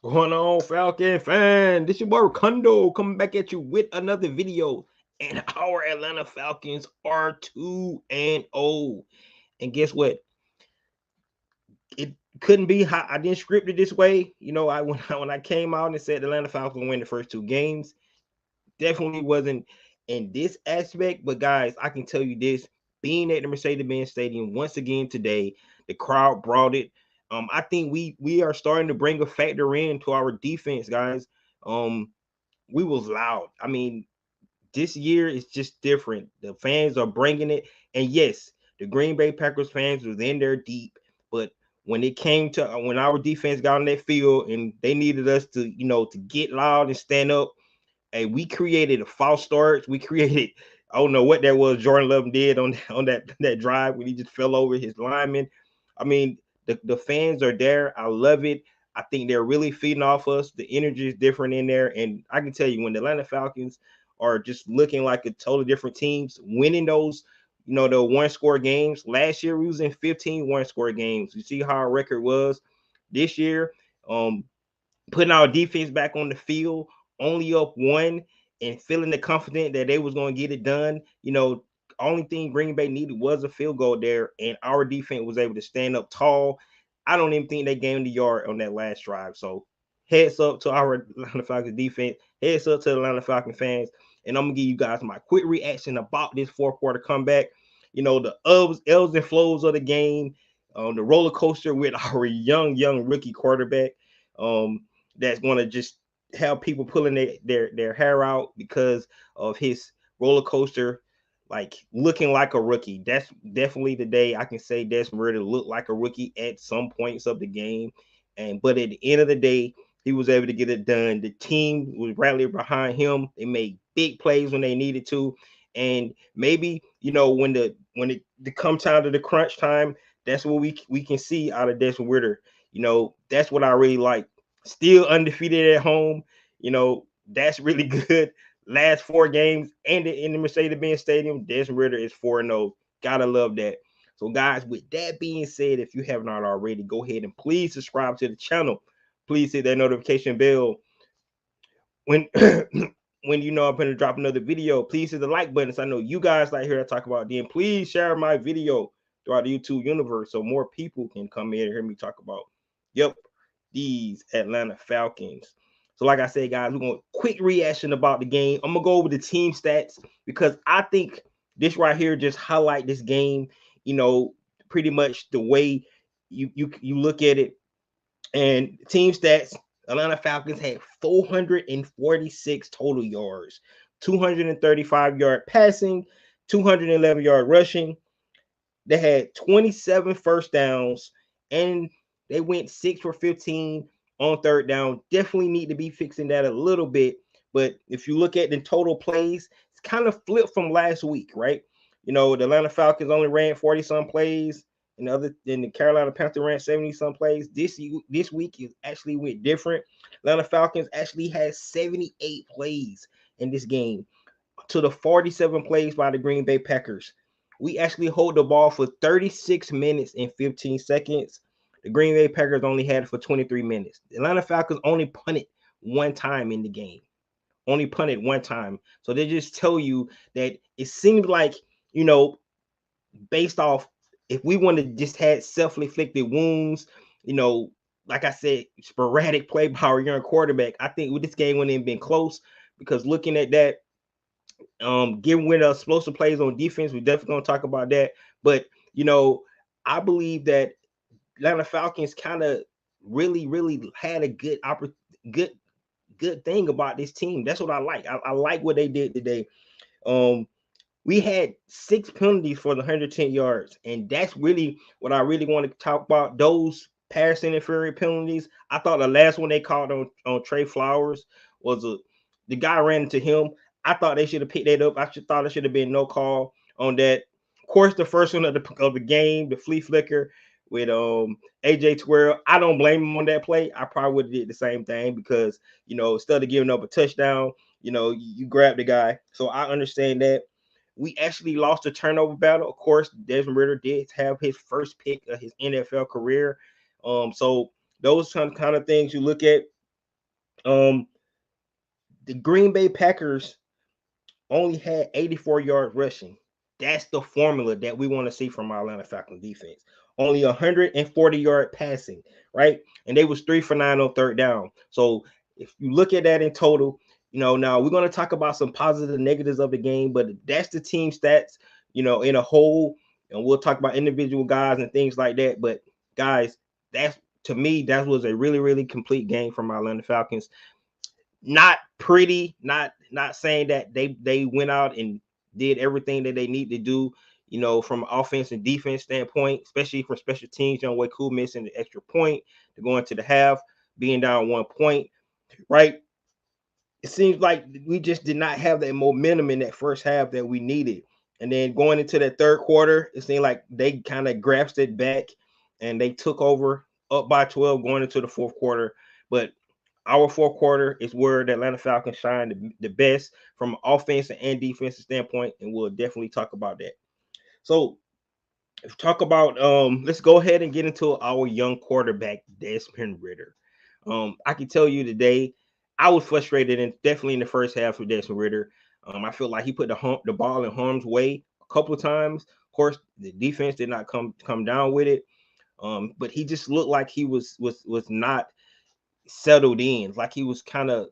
Going on, Falcon fan? This your boy Kondo coming back at you with another video. And our Atlanta Falcons are 2-0. And guess what? It couldn't be how I didn't script it this way. I when I came out and said the Atlanta Falcons win the first two games, definitely wasn't in this aspect. But guys, I can tell you this: being at the Mercedes-Benz Stadium once again today, the crowd brought it. I think we are starting to bring a factor in to our defense, guys. Um, we was loud. I mean, this year is just different. The fans are bringing it, and yes, the Green Bay Packers fans was in there deep, but when it came to when our defense got on that field and they needed us to, to get loud and stand up, hey, we created a false start. We created, I don't know what that was. Jordan Love did on that drive when he just fell over his lineman. I mean, the fans are there. I love it. I think they're really feeding off us. The energy is different in there, and I can tell you when the Atlanta Falcons are just looking like a totally different teams, winning those, the one score games. Last year we was in 15 one score games. You see how our record was this year. Um, Putting our defense back on the field, only up one, and feeling the confident that they was going to get it done. Only thing Green Bay needed was a field goal there, and our defense was able to stand up tall. I don't even think they gained the yard on that last drive. So heads up to our Atlanta Falcons defense. Heads up to the Atlanta Falcons fans. And I'm gonna give you guys my quick reaction about this fourth quarter comeback. The ebbs and flows of the game, the roller coaster with our young rookie quarterback. Um, that's going to just have people pulling their hair out because of his roller coaster, like looking like a rookie. That's definitely the day I can say Desmond Ridder looked like a rookie at some points of the game. And but at the end of the day, he was able to get it done. The team was rallying behind him. They made big plays when they needed to. And maybe, when it comes time to the crunch time, that's what we can see out of Desmond Ridder. That's what I really like. Still undefeated at home. That's really good. Last four games and in the Mercedes-Benz Stadium, Desmond Ridder is 4-0. Gotta love that. So, guys, with that being said, if you have not already, go ahead and please subscribe to the channel. Please hit that notification bell when when I'm going to drop another video. Please hit the like button. So I know you guys like here to talk about. Then please share my video throughout the YouTube universe so more people can come in and hear me talk about. Yep, these Atlanta Falcons. So, like I said, guys, we're going to quick reaction about the game. I'm gonna go over the team stats because I think this right here just highlight this game. Pretty much the way you look at it. And team stats: Atlanta Falcons had 446 total yards, 235-yard passing, 211-yard rushing. They had 27 first downs, and they went 6 for 15 on third down. Definitely need to be fixing that a little bit. But if you look at the total plays, it's kind of flipped from last week, right? The Atlanta Falcons only ran 40 some plays, and the Carolina Panthers ran 70 some plays. This week is actually went different. Atlanta Falcons actually had 78 plays in this game to the 47 plays by the Green Bay Packers. We actually hold the ball for 36 minutes and 15 seconds. The Green Bay Packers only had it for 23 minutes. The Atlanta Falcons only punted one time in the game. Only punted one time. So they just tell you that it seems like, based off if we want to just had self-inflicted wounds, like I said, sporadic play by our young quarterback, I think with this game wouldn't have been close because looking at that, given with explosive plays on defense, we're definitely going to talk about that. But I believe that Atlanta Falcons kind of really had a good good thing about this team. That's what I like. I like what they did today. Um, we had 6 penalties for the 110 yards, and that's really what I really want to talk about. Those pass interference penalties. I thought the last one they called on Trey Flowers was the guy ran into him. I thought they should have picked that up. Thought it should have been no call on that. Of course, the first one of the game, the flea flicker with AJ Twirl. I don't blame him on that play. I probably would have did the same thing because instead of giving up a touchdown, you grab the guy. So I understand that. We actually lost a turnover battle. Of course, Desmond Ridder did have his first pick of his NFL career. So those kind of things you look at. Um, the Green Bay Packers only had 84 yards rushing. That's the formula that we want to see from our Atlanta Falcons defense. Only 140-yard passing, right? And they was 3 for 9 on third down. So if you look at that in total, now we're going to talk about some positive and negatives of the game, but that's the team stats, in a whole, and we'll talk about individual guys and things like that. But guys, that's to me, that was a really, really complete game from our Atlanta Falcons. Not pretty, not saying that they went out and did everything that they need to do, from offense and defense standpoint, especially from special teams. Way Cool missing the extra point to go into the half, being down 1 point, right? It seems like we just did not have that momentum in that first half that we needed. And then going into that third quarter, it seemed like they kind of grasped it back and they took over up by 12 going into the fourth quarter. But our fourth quarter is where the Atlanta Falcons shine the best from an offensive and defensive standpoint, and we'll definitely talk about that. So talk about let's go ahead and get into our young quarterback, Desmond Ridder. I can tell you today, I was frustrated and definitely in the first half with Desmond Ridder. I feel like he put the ball in harm's way a couple of times. Of course, the defense did not come down with it. But he just looked like he was not settled in, like he was kind of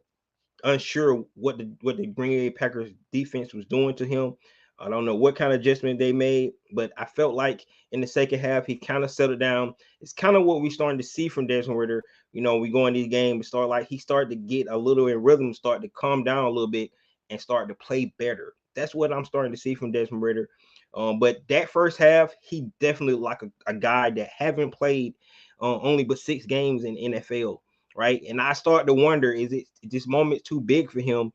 unsure what the Green Bay Packers defense was doing to him. I don't know what kind of adjustment they made, but I felt like in the second half he kind of settled down. It's kind of what we starting to see from Desmond Ridder. We go in these games, he started to get a little in rhythm, start to calm down a little bit, and start to play better. That's what I'm starting to see from Desmond Ridder. But that first half, he definitely like a guy that haven't played only but 6 games in NFL, right? And I start to wonder, is it this moment too big for him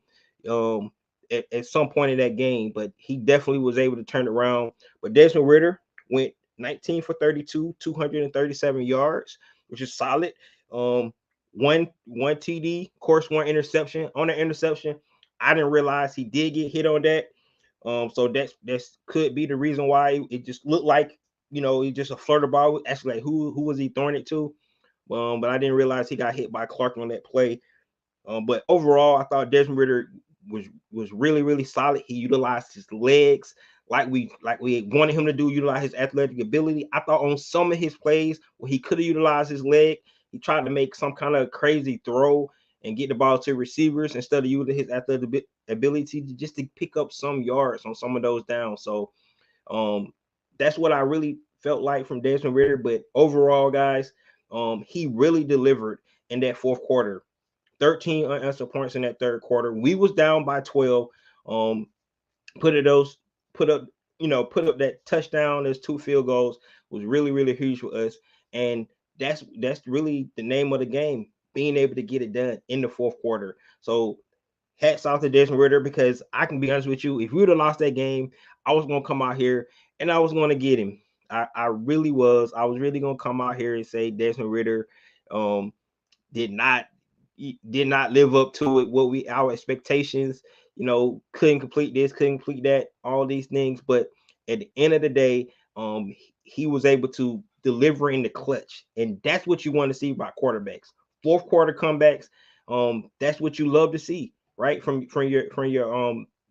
at some point in that game? But he definitely was able to turn it around. But Desmond Ridder went 19 for 32, 237 yards, which is solid. One TD, of course, one interception. On the interception, I didn't realize he did get hit on that. So that's could be the reason why it just looked like, he just a flirt ball. Actually, like who was he throwing it to? But I didn't realize he got hit by Clark on that play. But overall, I thought Desmond Ridder was really, really solid. He utilized his legs like we wanted him to do, utilize his athletic ability. I thought on some of his plays where he could have utilized his leg, he tried to make some kind of crazy throw and get the ball to receivers instead of using his athletic ability just to pick up some yards on some of those downs. So that's what I really felt like from Desmond Ridder. But overall, guys, he really delivered in that fourth quarter. 13 unanswered points in that third quarter. We was down by 12. Put up that touchdown, those 2 field goals was really, really huge for us. And that's really the name of the game, being able to get it done in the fourth quarter. So hats off to Desmond Ridder, because I can be honest with you, if we would have lost that game, I was gonna come out here and I was gonna get him. I really was. I was really gonna come out here and say Desmond Ridder did not live up to it, our expectations. Couldn't complete this, couldn't complete that, all these things. But at the end of the day, he was able to deliver in the clutch, and that's what you want to see by quarterbacks. Fourth quarter comebacks. That's what you love to see, right? From your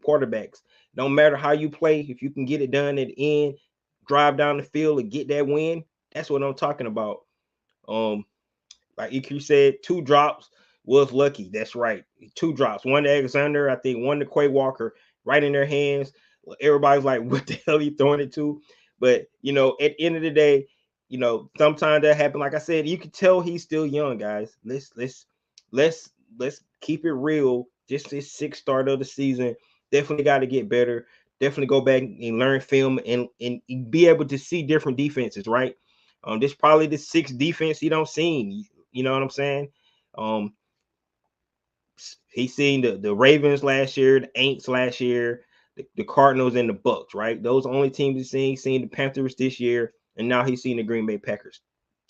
quarterbacks. No matter how you play, if you can get it done at the end, drive down the field and get that win, that's what I'm talking about. Like EQ said, 2 drops was lucky. That's right. 2 drops. One to Alexander, I think one to Quay Walker, right in their hands. Everybody's like, what the hell are you throwing it to? But, at the end of the day, sometimes that happens. Like I said, you can tell he's still young, guys. Let's keep it real. Just his 6th start of the season. Definitely got to get better. Definitely go back and learn film and be able to see different defenses, right? This probably the 6th defense he don't seen. You know what I'm saying? He's seen the Ravens last year, the Aints last year, the Cardinals and the Bucks, right? Those are only teams he's seen. He's seen the Panthers this year, and now he's seen the Green Bay Packers.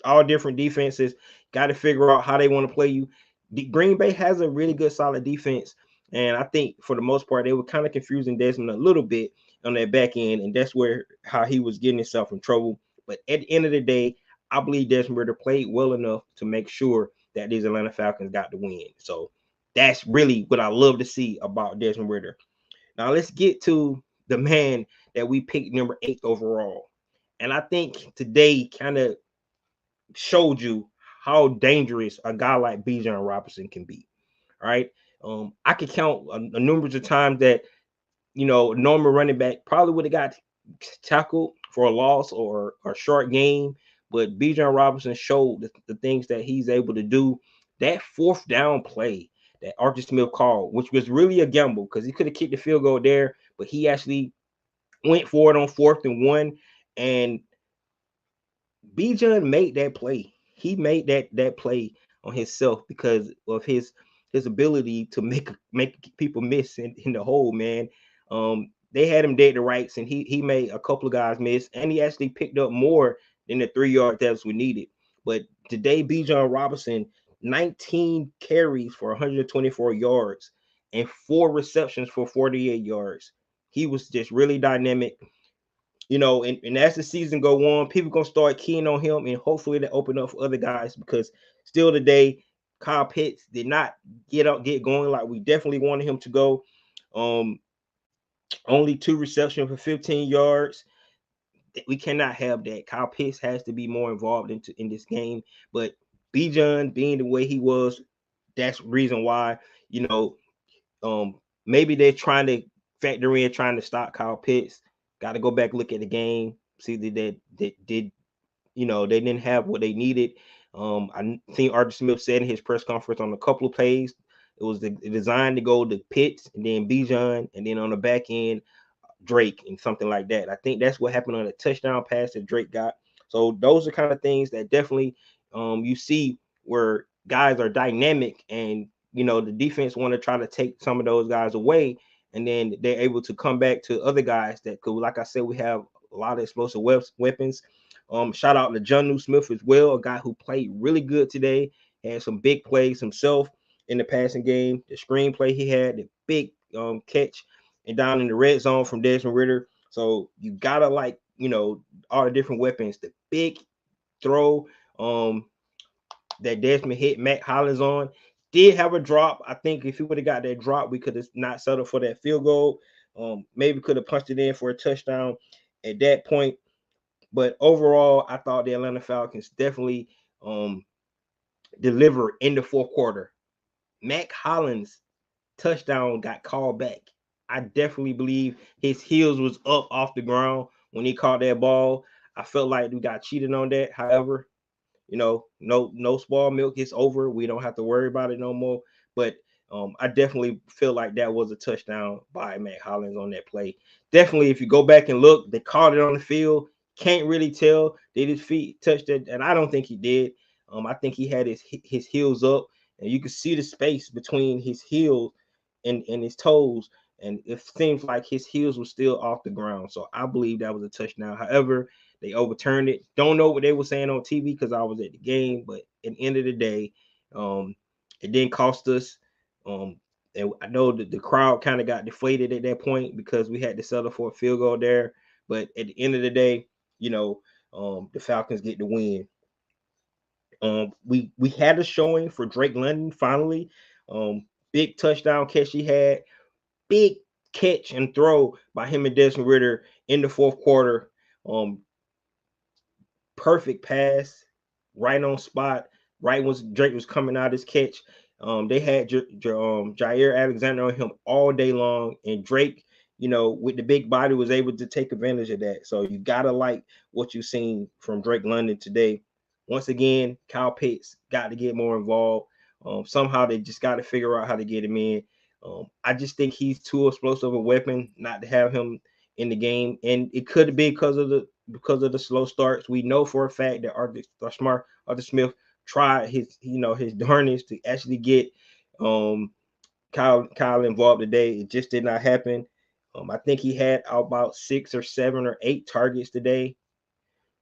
All different defenses. Got to figure out how they want to play you. The Green Bay has a really good, solid defense, and I think for the most part they were kind of confusing Desmond a little bit on that back end, and that's how he was getting himself in trouble. But at the end of the day, I believe Desmond Ridder played well enough to make sure that these Atlanta Falcons got the win. So that's really what I love to see about Desmond Ritter. Now let's get to the man that we picked number 8 overall. And I think today kind of showed you how dangerous a guy like Bijan Robinson can be. All right. I could count a numbers of times that, a normal running back probably would have got tackled for a loss or a short game. But Bijan Robinson showed the things that he's able to do. That fourth down play that Arthur Smith called, which was really a gamble because he could have kicked the field goal there, but he actually went for it on 4th and 1. And Bijan made that play. He made that play on himself because of his ability to make people miss in the hole, man. They had him dead to rights, and he made a couple of guys miss, and he actually picked up more than the 3-yard depths we needed. But today, Bijan Robinson, 19 carries for 124 yards and 4 receptions for 48 yards. He was just really dynamic. And as the season go on, people gonna start keying on him, and hopefully they open up for other guys because still today, Kyle Pitts did not get going like we definitely wanted him to go. Only 2 receptions for 15 yards. We cannot have that. Kyle Pitts has to be more involved in this game. But Bijan being the way he was, that's reason why, maybe they're trying to factor in trying to stop Kyle Pitts. Got to go back, look at the game, see that they did, they didn't have what they needed. I think Arthur Smith said in his press conference on a couple of plays, it was designed to go to Pitts and then Bijan, and then on the back end, Drake and something like that. I think that's what happened on a touchdown pass that Drake got. So those are kind of things that definitely you see where guys are dynamic, and the defense want to try to take some of those guys away, and then they're able to come back to other guys that could, like I said, we have a lot of explosive weapons. Shout out to Jonnu Smith as well, a guy who played really good today, had some big plays himself in the passing game. The screenplay he had, the big catch and down in the red zone from Desmond Ritter. So you gotta all the different weapons. The big throw that Desmond hit Matt Hollins on did have a drop. I think if he would have got that drop, we could have not settled for that field goal. Maybe could have punched it in for a touchdown at that point. But overall, I thought the Atlanta Falcons definitely delivered in the fourth quarter. Matt Hollins touchdown got called back. I definitely believe his heels was up off the ground when he caught that ball. I felt like we got cheated on that. However, no spoiled milk. It's over. We don't have to worry about it no more. But I definitely feel like that was a touchdown by Matt Hollins on that play. Definitely, if you go back and look, they caught it on the field. Can't really tell. Did his feet touch it? And I don't think he did. I think he had his heels up, and you could see the space between his heels and his toes. And it seems like his heels were still off the ground. So I believe that was a touchdown. However, they overturned it. Don't know what they were saying on TV because I was at the game. But at the end of the day, it didn't cost us. And I know that the crowd kind of got deflated at that point because we had to settle for a field goal there. But at the end of the day, the Falcons get the win. We had a showing for Drake London finally. Big touchdown catch he had. Big catch and throw by him and Desmond Ritter in the fourth quarter. Perfect pass, right on spot, right when Drake was coming out his catch. They had Jair Alexander on him all day long, and Drake, with the big body, was able to take advantage of that. So you gotta like what you've seen from Drake London today. Once again, Kyle Pitts got to get more involved. Somehow they just got to figure out how to get him in. I just think he's too explosive a weapon not to have him in the game, and it could be because of the slow starts. We know for a fact that Arthur Smith tried his darnest to actually get Kyle involved today. It just did not happen. I think he had about 6 or 7 or 8 targets today.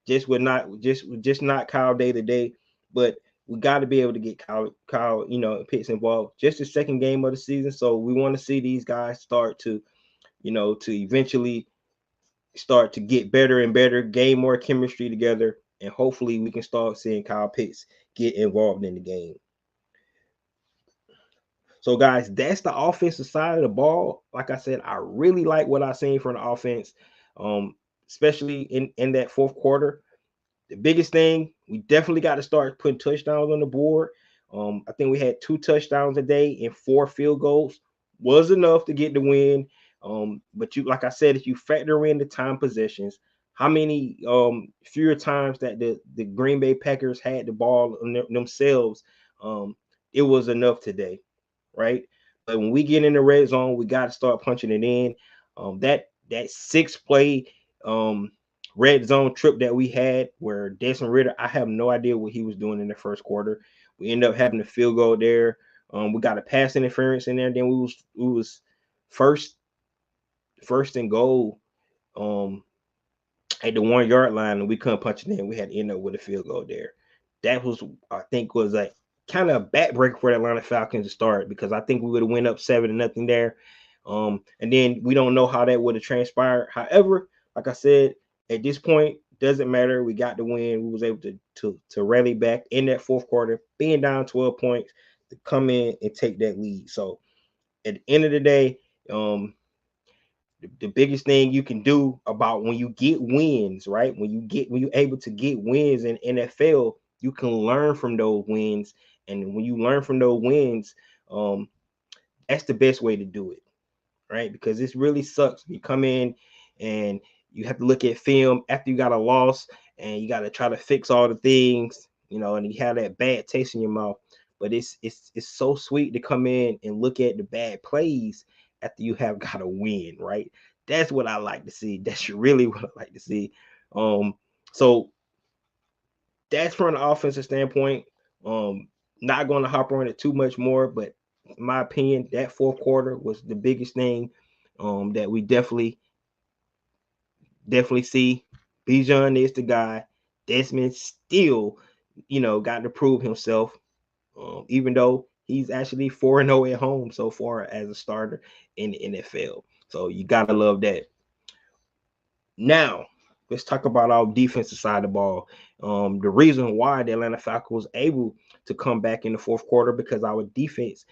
Just not Kyle day to day, but we got to be able to get Kyle Pitts involved. Just the second game of the season, so we want to see these guys start to eventually start to get better and better, gain more chemistry together, and hopefully we can start seeing Kyle Pitts get involved in the game. So, guys, that's the offensive side of the ball. Like I said, I really like what I seen from the offense, um, especially in that fourth quarter. The biggest thing, we definitely got to start putting touchdowns on the board. I think we had 2 touchdowns a day and 4 field goals was enough to get the win. But you, like I said, if you factor in the time possessions, how many fewer times that the Green Bay Packers had the ball themselves, it was enough today, right? But when we get in the red zone, we got to start punching it in. That 6 play red zone trip that we had where Desmond Ritter, I have no idea what he was doing in the first quarter. We ended up having a field goal there. We got a pass interference in there. Then we was first and goal at the 1 yard line, and we couldn't punch it in. We had to end up with a field goal there. That was, I think, was like kind of a backbreaker for the Atlanta Falcons to start, because I think we would have went up 7-0 there. And then we don't know how that would have transpired. However, like I said, at this point, doesn't matter. We got the win. We was able to rally back in that fourth quarter, being down 12 points, to come in and take that lead. So at the end of the day, the biggest thing you can do about when you get wins, right? When you're able to get wins in NFL, you can learn from those wins. And when you learn from those wins, that's the best way to do it, right? Because this really sucks. You come in and you have to look at film after you got a loss, and you got to try to fix all the things, and you have that bad taste in your mouth. But it's so sweet to come in and look at the bad plays after you have got a win, right? That's what I like to see. That's really what I like to see. So that's from an offensive standpoint. Not going to hop on it too much more, but in my opinion, that fourth quarter was the biggest thing that we definitely see. Bijan is the guy. Desmond still, got to prove himself, even though he's actually 4-0 at home so far as a starter in the NFL. So you got to love that. Now, let's talk about our defensive side of the ball. The reason why the Atlanta Falcons was able to come back in the fourth quarter, because our defense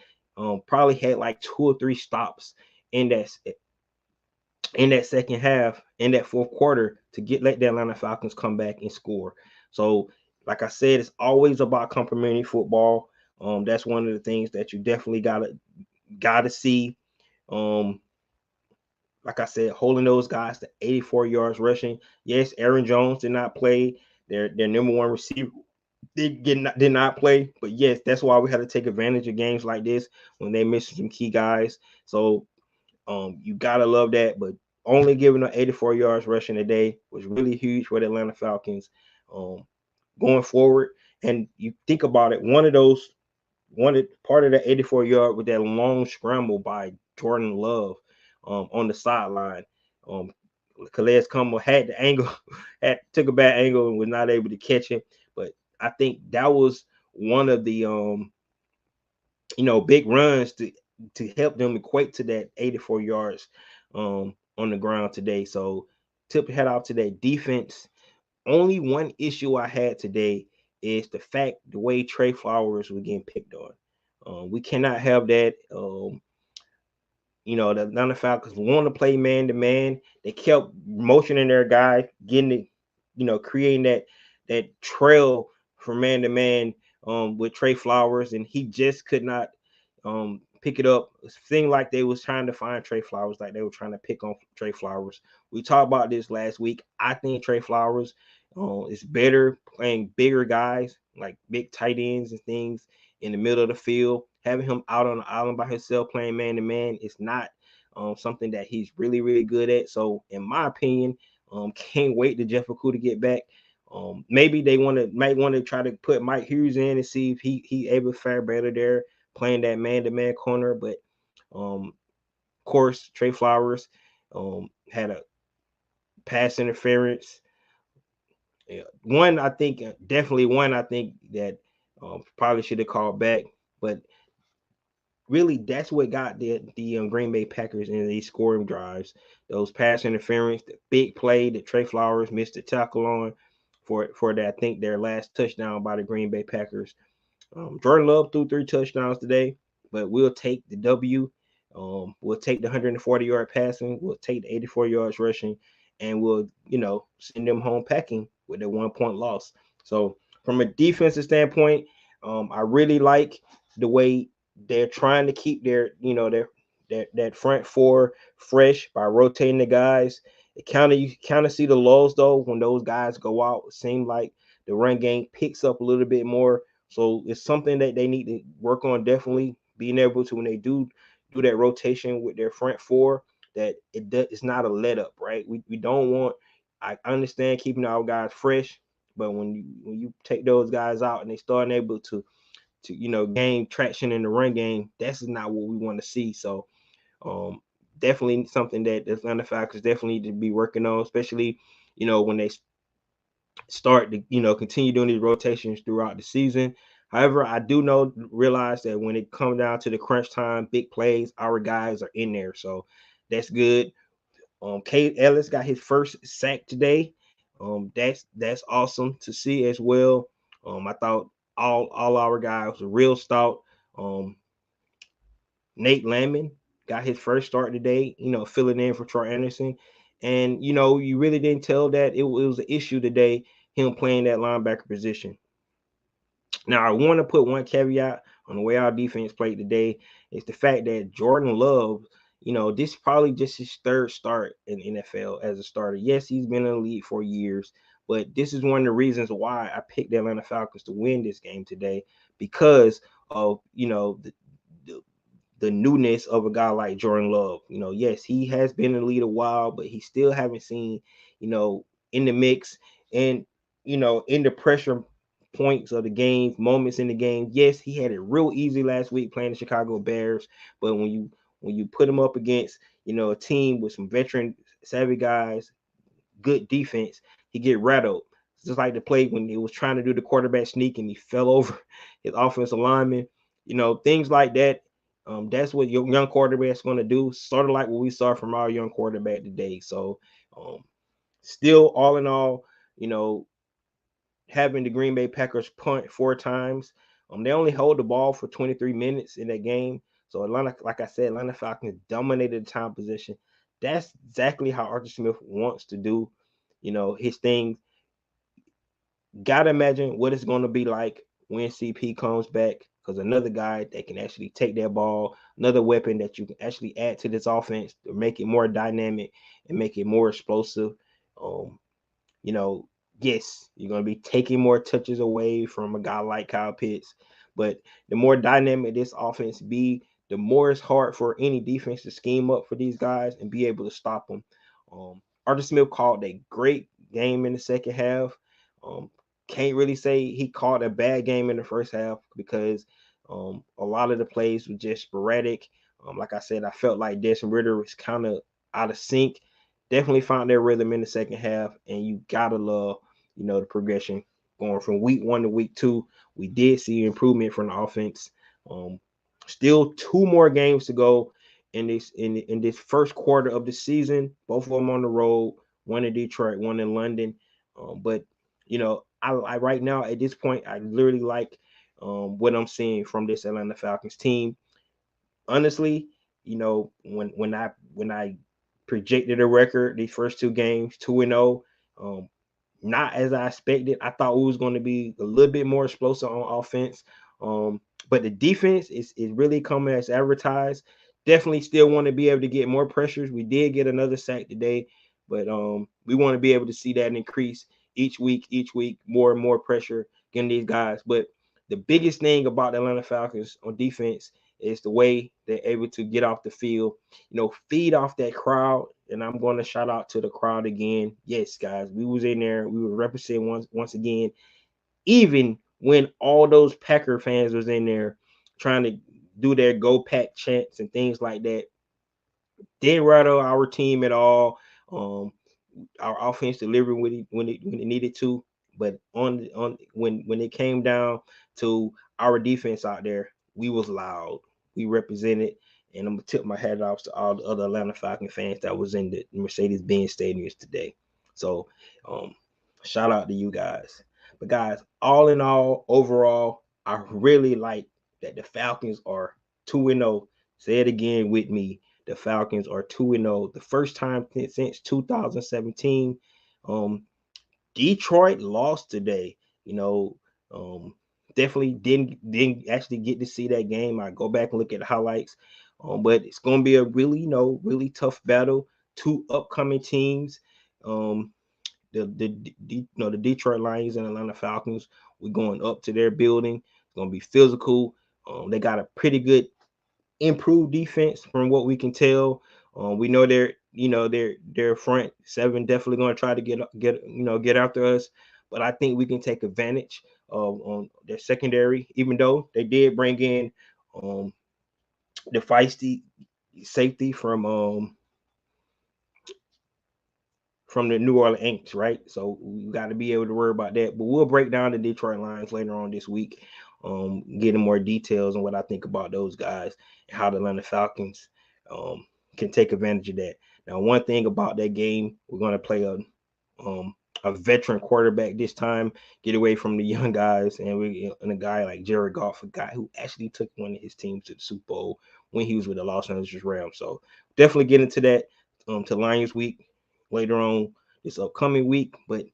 probably had like 2 or 3 stops in that second half, in that fourth quarter, to let the Atlanta Falcons come back and score. So, like I said, it's always about complementary football. That's one of the things that you definitely gotta see. Like I said, holding those guys to 84 yards rushing. Yes, Aaron Jones did not play. Their number one receiver did not play. But yes, that's why we had to take advantage of games like this when they missed some key guys. So you gotta love that. But only giving them 84 yards rushing a day was really huge for the Atlanta Falcons going forward. And you think about it, part of the 84-yard with that long scramble by Jordan Love on the sideline. Calais Campbell had the angle, took a bad angle and was not able to catch him. But I think that was one of the big runs to help them equate to that 84 yards on the ground today. So tip head out to that defense. Only one issue I had today is the way Trey Flowers was getting picked on. We cannot have that. The Atlanta Falcons want to play man to man. They kept motioning their guy, getting it, creating that trail for man to man with Trey Flowers, and he just could not pick it up. It seemed like they was trying to find Trey Flowers, like they were trying to pick on Trey Flowers. We talked about this last week. I think Trey Flowers is better playing bigger guys, like big tight ends and things in the middle of the field. Having him out on the island by himself playing man to man is not something that he's really, really good at. So, in my opinion, can't wait to Jeff Okudah to get back. Maybe they might want to try to put Mike Hughes in and see if he able to fare better there playing that man to man corner. But of course, Trey Flowers had a pass interference. One I think that probably should have called back, but really that's what got the Green Bay Packers in these scoring drives. Those pass interference, the big play that Trey Flowers missed the tackle on for that, I think, their last touchdown by the Green Bay Packers. Jordan Love threw 3 touchdowns today, but we'll take the W. We'll take the 140-yard passing. We'll take the 84 yards rushing, and we'll, send them home packing with a 1-point loss. So from a defensive standpoint, I really like the way they're trying to keep their, that front four fresh by rotating the guys. You kind of see the lows though when those guys go out. It seems like the run game picks up a little bit more. So it's something that they need to work on, definitely being able to, when they do that rotation with their front four, that it's not a let up, right? We don't want. I understand keeping our guys fresh, but when you take those guys out and they start able to gain traction in the run game, that's not what we want to see. So definitely something that the Atlanta Falcons definitely need to be working on, especially when they start to continue doing these rotations throughout the season. However, I do realize that when it comes down to the crunch time, big plays, our guys are in there, so that's good. Kate Ellis got his first sack today. That's awesome to see as well. I thought all our guys were real stout. Nate Landman got his first start today, filling in for Troy Anderson. And, you really didn't tell that it was an issue today, him playing that linebacker position. Now, I want to put one caveat on the way our defense played today. Is the fact that Jordan Love, this is probably just his third start in NFL as a starter. Yes, he's been in the league for years, but this is one of the reasons why I picked the Atlanta Falcons to win this game today, because of, the newness of a guy like Jordan Love. Yes, he has been in the league a while, but he still haven't seen, in the mix and, in the pressure points of the game, moments in the game. Yes, he had it real easy last week playing the Chicago Bears, but when you put him up against, a team with some veteran savvy guys, good defense, he get rattled. It's just like the play when he was trying to do the quarterback sneak and he fell over his offensive lineman. Things like that. That's what your young quarterback's going to do. Sort of like what we saw from our young quarterback today. So, still, all in all, having the Green Bay Packers punt 4 times. They only hold the ball for 23 minutes in that game. So Atlanta, like I said, Atlanta Falcons dominated the time position. That's exactly how Arthur Smith wants to do, his thing. Gotta imagine what it's going to be like when CP comes back, because another guy that can actually take that ball, another weapon that you can actually add to this offense to make it more dynamic and make it more explosive. You know, yes, you're going to be taking more touches away from a guy like Kyle Pitts, but the more dynamic this offense be, the more it's hard for any defense to scheme up for these guys and be able to stop them. Arthur Smith called a great game in the second half. Can't really say he called a bad game in the first half, because a lot of the plays were just sporadic. Like I said, I felt like Desmond Ritter was kind of out of sync. Definitely found their rhythm in the second half, and you gotta love, the progression going from week 1 to week 2. We did see improvement from the offense. Still 2 more games to go in this first quarter of the season. Both of them on the road, one in Detroit, one in London. But I right now at this point, I literally like what I'm seeing from this Atlanta Falcons team. Honestly, when I projected a record these first 2 games, 2-0, not as I expected. I thought we was going to be a little bit more explosive on offense. But the defense is really coming as advertised. Definitely still want to be able to get more pressures. We did get another sack today, but we want to be able to see that increase each week, more and more pressure getting these guys. But the biggest thing about the Atlanta Falcons on defense is the way they're able to get off the field, feed off that crowd. And I'm going to shout out to the crowd again. Yes, guys, we was in there. We were representing once again, even when all those Packer fans was in there trying to do their Go Pack chants and things like that. Didn't rattle our team at all. Our offense delivered when it needed to, but on when it came down to our defense out there, we was loud. We represented, and I'm gonna tip my hat off to all the other Atlanta Falcon fans that was in the Mercedes-Benz stadiums today. So, shout out to you guys. But guys, all in all, overall, I really like that the Falcons are 2-0. Say it again with me. The Falcons are 2-0. The first time since 2017. Detroit lost today. You know, definitely didn't actually get to see that game. I go back and look at the highlights. But it's gonna be a really, really tough battle. Two upcoming teams. Um, the Detroit Lions and Atlanta Falcons. We're going up to their building. It's gonna be physical. They got a pretty good improved defense from what we can tell. We know their front seven definitely going to try to get after us, but I think we can take advantage of on their secondary. Even though they did bring in um, the feisty safety from the New Orleans Saints, right? So we got to be able to worry about that. But we'll break down the Detroit Lions later on this week, getting more details on what I think about those guys and how the Atlanta Falcons can take advantage of that. Now, one thing about that game, we're going to play a veteran quarterback this time, get away from the young guys, and a guy like Jared Goff, a guy who actually took one of his teams to the Super Bowl when he was with the Los Angeles Rams. So definitely get into that to Lions Week later on this upcoming week. But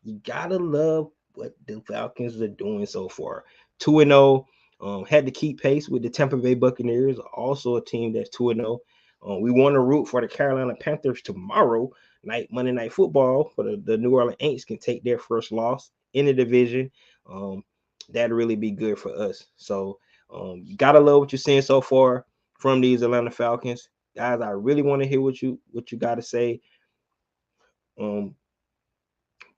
you gotta love what the Falcons are doing so far. 2-0. Had to keep pace with the Tampa Bay Buccaneers, also a team that's 2-0. We want to root for the Carolina Panthers tomorrow night, Monday Night Football, for the New Orleans Saints can take their first loss in the division. That'd really be good for us. So you gotta love what you're seeing so far from these Atlanta Falcons, guys. I really want to hear what you got to say.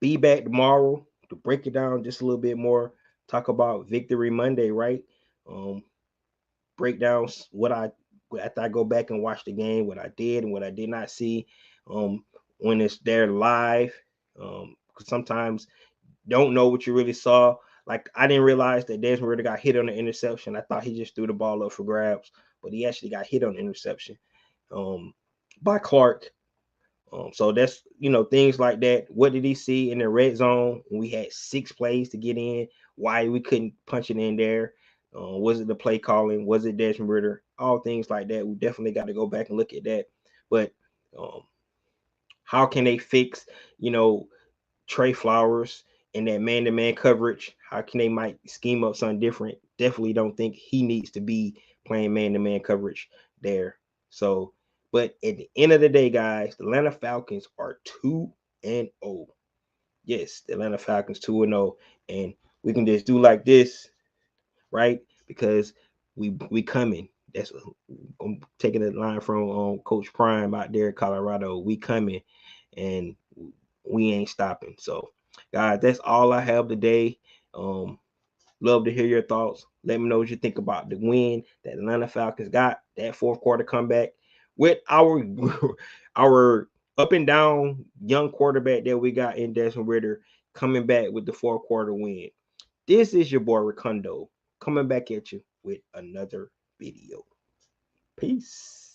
Be back tomorrow to break it down just a little bit more. Talk about Victory Monday, right? Break down what after I go back and watch the game, what I did and what I did not see. When it's there live, because sometimes don't know what you really saw. Like I didn't realize that Desmond Ridder got hit on the interception. I thought he just threw the ball up for grabs, but he actually got hit on the interception by Clark. So that's things like that. What did he see in the red zone when we had 6 plays to get in? Why we couldn't punch it in there? Was it the play calling? Was it Desmond Ridder? All things like that. We definitely got to go back and look at that. But how can they fix, Trey Flowers in that man-to-man coverage? How can they might scheme up something different? Definitely don't think he needs to be playing man-to-man coverage there. So, but at the end of the day, guys, the Atlanta Falcons are 2-0. Yes, the Atlanta Falcons 2-0, and we can just do like this, right? Because we coming. That's I'm taking a line from Coach Prime out there in Colorado. We coming, and we ain't stopping. So, guys, that's all I have today. Love to hear your thoughts. Let me know what you think about the win that Atlanta Falcons got, that fourth quarter comeback with our our up and down young quarterback that we got in Desmond Ridder coming back with the fourth quarter win. This is your boy Ricondo coming back at you with another video. Peace.